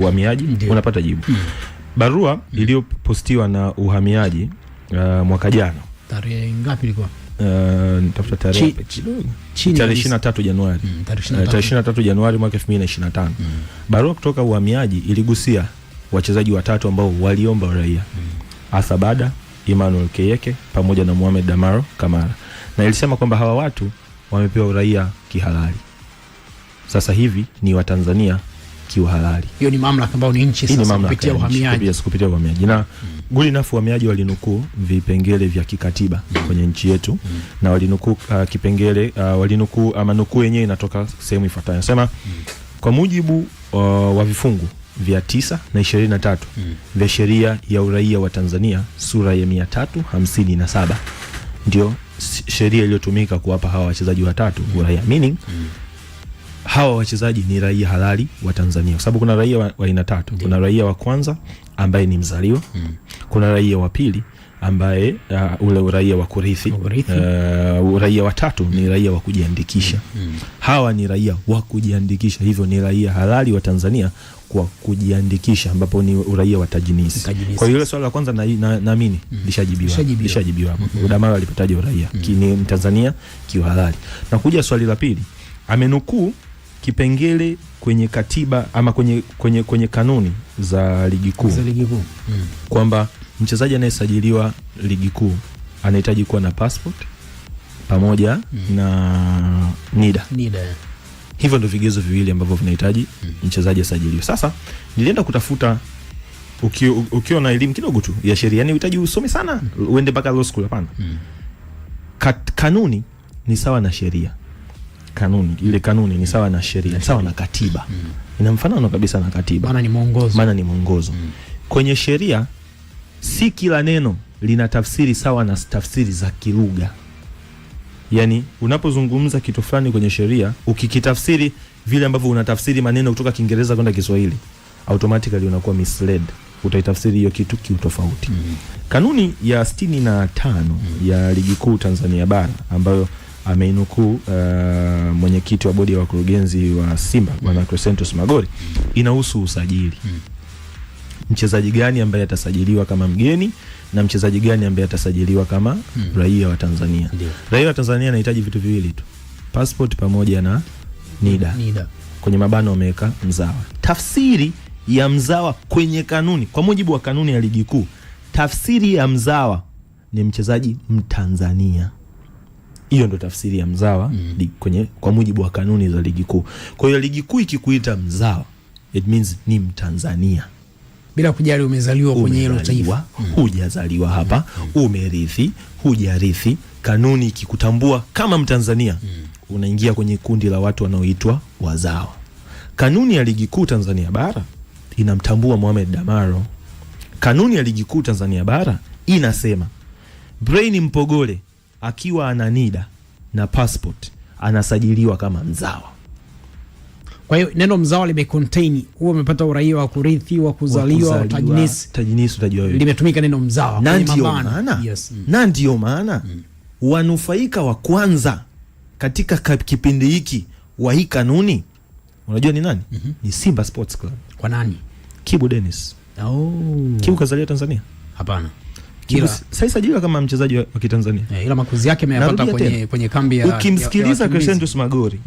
uhamiaji unapata jibu. Barua iliyopostiwa na uhamiaji mwaka jana. Tarehe ngapi ilikuwa? Nitafuta tarehe tarehe 23 Januari. Tarehe 23 Januari mwaka 2025. Barua kutoka uhamiaji iligusia wachezaji watatu ambao waliomba uraia. Asabada, Emmanuel Keyeke pamoja na Mohamed Damaro Kamara. Na ilisema kwamba hawa watu wamepewa uraia kihalali. Sasa hivi ni wa Tanzania kiuhalali. Hiyo ni mamlaka ambayo ni nchi sasa kupitia uhamiaji. Kupitia uhamiaji. Na good enough uhamiaji walinukuu vipengele vya kikatiba kwenye nchi yetu na walinukuu kipengele walinukuu ama nukuu yenyewe inatoka sehemu ifuatayo. Nasema kwa mujibu wa vifungu vya 9 na 23 vya sheria ya uraia wa Tanzania sura ya 357 ndio sheria iliyotumika kuwapa hawa wachezaji watatu uraia, meaning hawa wachezaji ni raia halali wa Tanzania, kwa sababu kuna raia wa aina tatu. Kuna raia wa kwanza ambaye ni mzaliwa, kuna raia wa pili ambaye ule uraia wa kurithi, raia wa tatu ni raia wa kujiandikisha. Hawa ni raia wa kujiandikisha, hivyo ni raia halali wa Tanzania kwa kujiandikisha, ambapo ni uraia wa tajinisi. Kwa hiyo ile swala la kwanza naamini lishajibiwa hapo. Damaro alipataje uraia? Ni Mtanzania kiuhalali. Na kuja swali la pili, amenukuu kipengele kwenye katiba ama kwenye kanuni za ligi kuu kwamba mchezaji anayesajiliwa ligi kuu anahitaji kuwa na passport pamoja na NIDA. Hivyo ndio vigezo viwili ambavyo vinahitaji mchezaji asajiliwe. Sasa nilienda kutafuta, ukiwa na elimu kidogo tu ya sheria, yani unahitaji usome sana uende mpaka law school, hapana. Kanuni ni sawa na sheria. Kanuni ni sawa na sheria, sawa na katiba. Ina mfanano kabisa na katiba. Maana ni mwongozo. Kwenye sheria si kila neno lina tafsiri sawa na tafsiri za kilugha. Yani unapozungumza kitu fulani kwenye sheria, ukikitafsiri vile ambavyo unatafsiri maneno kutoka Kiingereza kwenda Kiswahili, automatically unakuwa misled. Utaitafsiri hiyo kitu kiutofauti. Kanuni ya 65 ya ligi kuu Tanzania bara ambayo ameinukuu mwenyekiti wa bodi ya wakurugenzi wa Simba Bwana Crescentus Magori, inahusu usajili. Mchezaji gani ambaye atasajiliwa kama mgeni na mchezaji gani ambaye atasajiliwa kama raia wa Tanzania. Raia wa Tanzania anahitaji vitu viwili tu, passport pamoja na NIDA. Kwenye mabano wameweka mzawa. Tafsiri ya mzawa kwenye kanuni, kwa mujibu wa kanuni ya ligi kuu, tafsiri ya mzawa ni mchezaji Mtanzania. Hiyo ndo tafsiri ya mzawa kwa mujibu wa kanuni za ligi kuu. Kwa hiyo ligi kuu ikikuita mzawa, it means ni Mtanzania. Bila kujali umezaliwa kwenye hilo taifa, hujazaliwa hapa, umerithi, hujarithi, kanuni ikikutambua kama Mtanzania, unaingia kwenye kundi la watu wanaoitwa wazawa. Kanuni ya ligi kuu Tanzania bara inamtambua Mohamed Damaro. Kanuni ya ligi kuu Tanzania bara inasema Brain Mpogole akiwa ana NIDA na passport anasajiliwa kama mzawa. Kwa hiyo neno mzawa limecontain huo umepata uraia wa kurithi, wa kuzaliwa, tajinisi utajua wewe. Limetumika neno mzawa kwenye mabana. Na ndio maana wanufaika wa kwanza katika kipindi hiki wa hii kanuni, unajua ni nani? Ni Simba Sports Club. Kwa nani? Kibu Dennis. Kibu kazaliwa Tanzania? Hapana. Sasa sajiliwa kama mchezaji wa Kitanzania. Ila makuzi yake ameyapata kwenye kambi ya. Ukimsikiliza Crescentus Magori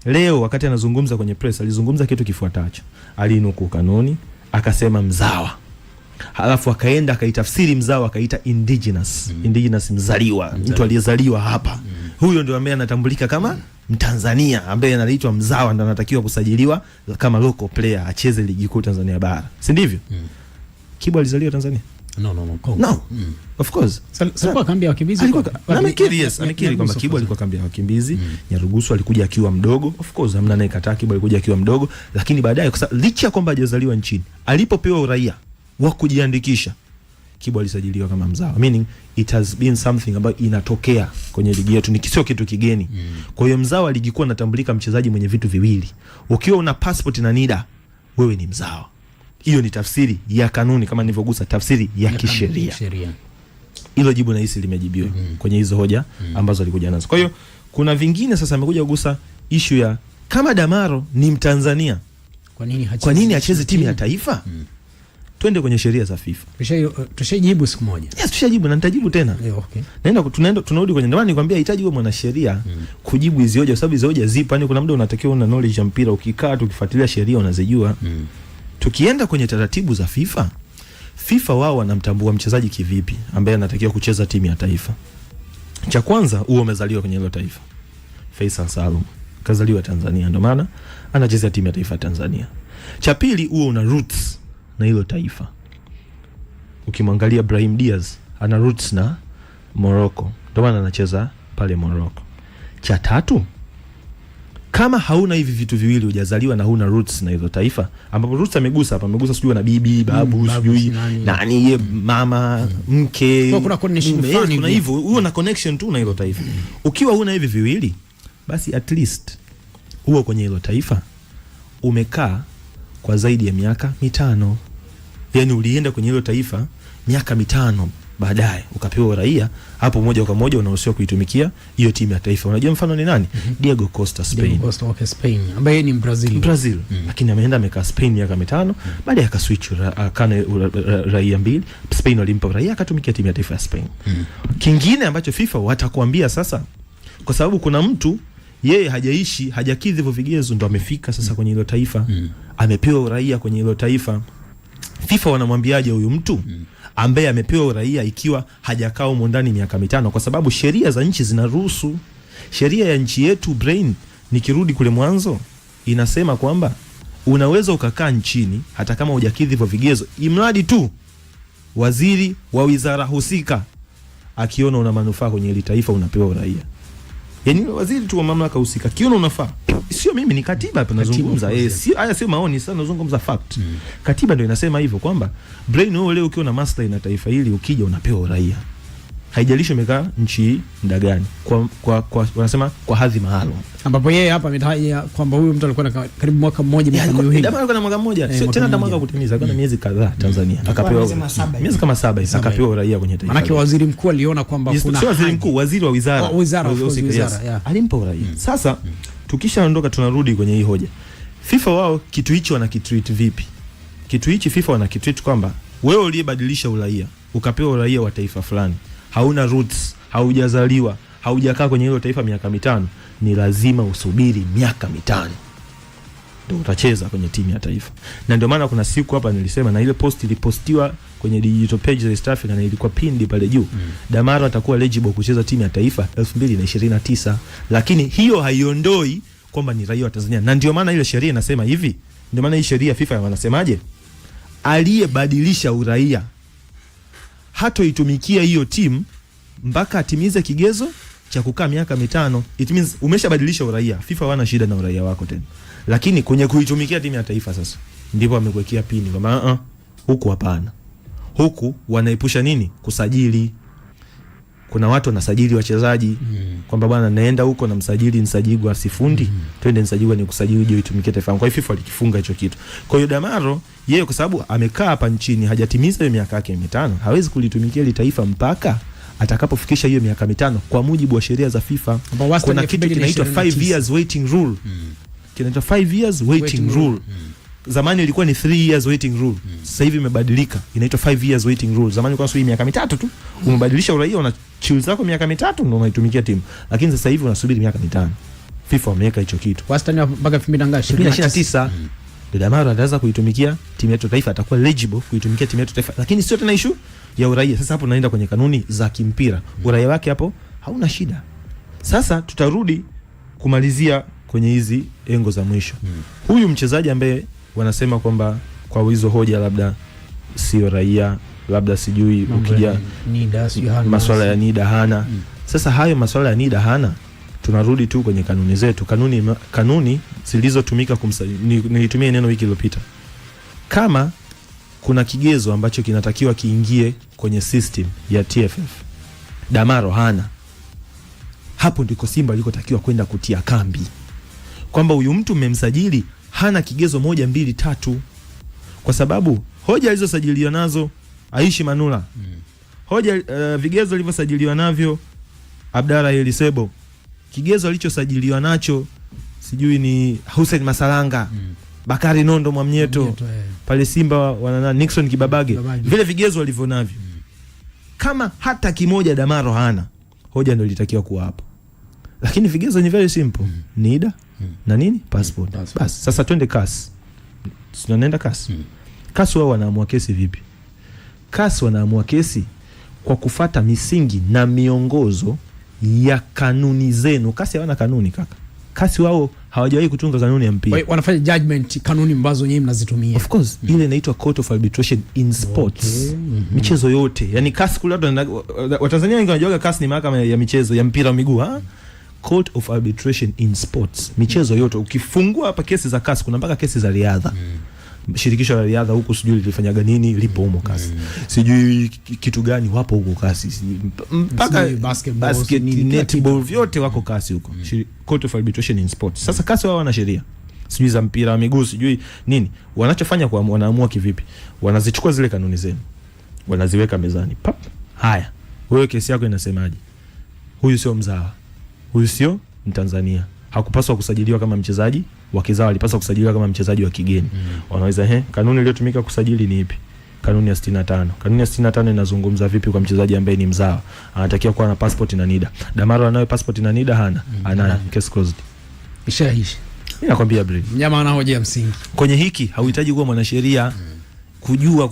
leo wakati anazungumza kwenye press, alizungumza kitu kifuatacho. Alinukuu kanuni, akasema mzawa. Halafu akaenda akaitafsiri mzawa akaita indigenous. Indigenous mzaliwa, mtu aliyezaliwa hapa. Huyo ndio ambaye anatambulika kama Mtanzania, ambaye anaitwa mzawa, ndio anatakiwa kusajiliwa kama local player acheze ligi kuu Tanzania bara. Si ndivyo? Kibu alizaliwa Tanzania? No. Of course. Alikuwa kambi ya wakimbizi. Amekiri kwamba Kibu alikuwa kambi ya wakimbizi. Nyarugusu alikuja akiwa mdogo. Of course, hamna naye kataa, Kibu alikuja akiwa mdogo, lakini baadaye licha ya kwamba hajazaliwa nchini, alipopewa uraia wa kujiandikisha, Kibu alisajiliwa kama mzawa. Meaning it has been something ambayo inatokea kwenye ligi yetu, ni sio kitu kigeni. Kwa hiyo mzawa ligi kuu anatambulika mchezaji mwenye vitu viwili. Ukiwa una passport na NIDA, wewe ni mzawa. Hiyo ni tafsiri ya kanuni, kama nilivyogusa tafsiri ya kisheria. Hilo jibu nahisi limejibiwa kwenye hizo hoja ambazo alikuja nazo. Kwa hiyo kuna vingine sasa amekuja kugusa issue ya kama Damaro ni Mtanzania, Kwa nini acheze timu ya taifa? Twende kwenye sheria za FIFA. Tushajibu siku moja. Yes, tushajibu na nitajibu tena. Okay. Tunarudi kwenye, ndio maana nikwambia hitaji wewe mwanasheria kujibu hizo hoja, sababu hizo hoja zipo, yani kuna muda unatakiwa una knowledge ya mpira, ukikaa tukifuatilia sheria unazijua. Tukienda kwenye taratibu za FIFA wao wanamtambua mchezaji kivipi ambaye anatakiwa kucheza timu ya taifa. Cha kwanza, huo umezaliwa kwenye hilo taifa. Faisal Salum kazaliwa Tanzania, ndio maana anacheza timu ya taifa ya Tanzania. Cha pili, huo una roots na hilo taifa. Ukimwangalia Brahim Diaz ana roots na Morocco, ndio maana anacheza pale Morocco. Cha tatu, kama hauna hivi vitu viwili, hujazaliwa na huna roots na hilo taifa, ambapo roots amegusa sijui na bibi, babu, sijui nani, ye mama, mke, kuna connection fulani, kuna hivyo, huo na connection tu na hilo taifa. Ukiwa huna hivi viwili, basi at least huo kwenye hilo taifa umekaa kwa zaidi ya miaka 5. Yani ulienda kwenye hilo taifa miaka 5 baadaye ukapewa uraia, hapo moja kwa moja unaruhusiwa kuitumikia hiyo timu ya taifa. Unajua mfano ni nani? Diego Costa, Spain. Diego Costa, okay, Spain, ambaye ni Brazil. Lakini amekaa Spain miaka 5, baadaye akaswitch akana raia 2. Spain walimpa uraia, akatumikia timu ya taifa ya Spain. Kingine ambacho FIFA watakwambia sasa, kwa sababu kuna mtu yeye hajakidhi hivyo vigezo, ndo amefika sasa kwenye hilo taifa, amepewa uraia kwenye hilo taifa. FIFA wanamwambiaje huyu mtu ambaye amepewa uraia ikiwa hajakaa humo ndani miaka 5? Kwa sababu sheria za nchi zinaruhusu. Sheria ya nchi yetu Brain, nikirudi kule mwanzo, inasema kwamba unaweza ukakaa nchini hata kama hujakidhi hivyo vigezo, imradi tu waziri wa wizara husika akiona una manufaa kwenye ile taifa, unapewa uraia. Yani waziri tu wa mamlaka husika kiona unafaa. Sio mimi, ni katiba hapa nazungumza. Haya sio maoni sana, nazungumza fact. Katiba ndio inasema hivyo kwamba Brain, wewe leo ukiwa na maslahi na taifa hili, ukija unapewa uraia. Haijalishi umekaa nchi muda gani, kwa wanasema kwa hadhi maalum. Ambapo yeye hapa ametaja kwamba huyu mtu alikuwa na karibu mwaka mmoja, miaka miwili. Ndio alikuwa na mwaka mmoja, sio tena mwaka kutimiza, alikuwa na miezi kadhaa Tanzania. Akapewa miezi kama 7 akapewa uraia kwenye taifa. Maana waziri mkuu aliona kwamba kuna, sio waziri mkuu, waziri wa wizara alimpa uraia. Sasa tukishaondoka tunarudi kwenye hii hoja. FIFA wao kitu hicho wanakitreat vipi? Kitu hichi FIFA wanakitreat kwamba wewe uliyebadilisha uraia, ukapewa uraia wa taifa fulani, hauna roots, haujazaliwa, haujakaa kwenye hilo taifa miaka 5, ni lazima usubiri miaka 5 ndio utacheza kwenye timu ya taifa. Na ndio maana kuna siku hapa nilisema, na ile post ilipostiwa kwenye digital page za East Africa na ilikuwa pinned pale juu, Damaro atakuwa eligible kucheza timu ya taifa 2029, lakini hiyo haiondoi kwamba ni raia wa Tanzania. Na ndio maana ile sheria inasema hivi, ndio maana hii sheria FIFA wanasemaje, aliyebadilisha uraia hatoitumikia hiyo timu mpaka atimize kigezo cha kukaa miaka 5. It means umeshabadilisha uraia, FIFA wana shida na uraia wako tena. Lakini kwenye kuitumikia timu ya taifa sasa ndipo amekuwekea pini kwamba huku hapana. Huku wanaepusha nini? Kusajili. Kuna watu wanasajili wachezaji kwamba bwana naenda huko na msajili Nsajigwa Sifundi, twende Nsajigwa ni kusajili uje uitumikie taifa. Kwa hiyo FIFA walikifunga hicho kitu. Kwa hiyo Damaro yeye kwa sababu amekaa hapa nchini hajatimiza hiyo miaka yake 5, hawezi kulitumikia ile taifa mpaka atakapofikisha hiyo miaka 5 kwa mujibu wa sheria za FIFA. Kuna kitu kinaitwa 5 years waiting rule. Kinaitwa 5 years waiting rule. Zamani ilikuwa ni 3 years waiting rule. Sasa hivi imebadilika, inaitwa 5 years waiting rule. Zamani ilikuwa sio miaka 3 tu. Umebadilisha uraia, una chill zako miaka 3 ndio unaitumikia timu. Lakini sasa hivi unasubiri miaka 5. FIFA wameweka hicho kitu. Wastani mpaka 2029 Damaro anaweza kuitumikia timu yetu taifa, atakuwa eligible kuitumikia timu yetu taifa. Lakini sio tena issue ya uraia. Sasa hapo naenda kwenye kanuni za kimpira. Uraia wake hapo hauna shida. Sasa tutarudi kumalizia kwenye hizi engo za mwisho. Huyu mchezaji ambaye wanasema kwamba kwa hizo hoja labda sio raia, labda sijui ukija masuala ya NIDA hana. Sasa hayo masuala ya NIDA hana, tunarudi tu kwenye kanuni zetu. Kanuni zilizotumika nilitumia neno wiki iliyopita. Kama kuna kigezo ambacho kinatakiwa kiingie kwenye system ya TFF, Damaro hana, hapo ndiko Simba alikotakiwa kwenda kutia kambi. Kwamba huyu mtu mmemsajili hana kigezo 1 2 3. Kwa sababu hoja alizosajiliwa nazo Aishi Manula, hoja vigezo alivyosajiliwa navyo Abdalla Elisebo, kigezo alichosajiliwa nacho sijui ni Hussein Masalanga, Bakari Nondo Mwamnyeto pale Simba wana Nixon Kibabage. Vile vigezo walivyo navyo. Kama hata kimoja Damaro hana, hoja ndio ilitakiwa kuwa hapo. Lakini vigezo ni very simple. NIDA na nini? Passport. Bas, sasa twende CAS. Tunaenda CAS. CAS wao wanaamua kesi vipi? CAS wanaamua kesi kwa kufata misingi na miongozo ya kanuni zenu. CAS hawana kanuni kaka. CAS wao hawajawahi kutunga kanuni ya mpira. Wanafanya judgment kanuni ambazo nyinyi mnazitumia. Of course, ile inaitwa Court of Arbitration in Sports. Michezo yote. Yaani CAS kule Watanzania wengi wanajua CAS ni mahakama ya michezo ya mpira wa miguu, Court of Arbitration in Sports. Michezo yote. Ukifungua hapa kesi za CAS kuna mpaka kesi za riadha. Shirikisho la riadha huko sijui lilifanyaga nini, lipo huko CAS. Sijui kitu gani wapo huko CAS. Mpaka basket, netball vyote wako CAS huko. Court of Arbitration in Sports. Sasa CAS wao wana sheria. Sijui za mpira wa miguu, sijui nini. Wanachofanya kwa wanaamua kivipi? Wanazichukua zile kanuni zenu. Wanaziweka mezani. Pap. Haya. Wewe kesi yako inasemaje? Huyu sio mzawa. Huyu sio Mtanzania. Hakupaswa kusajiliwa kama mchezaji wa kizawa, alipaswa kusajiliwa kama mchezaji wa kigeni. Wanaweza kanuni iliyotumika kusajili ni ipi? Kanuni ya 65. Kanuni ya 65 inazungumza vipi kwa mchezaji ambaye ni mzawa? Anatakiwa kuwa na passport na NIDA. Damaro anayo passport na NIDA hana? Anayo. Case closed. Ishaishi. Nakwambia bro. Mnyama ana hoja ya msingi. Kwenye hiki hauhitaji kuwa mwanasheria kujua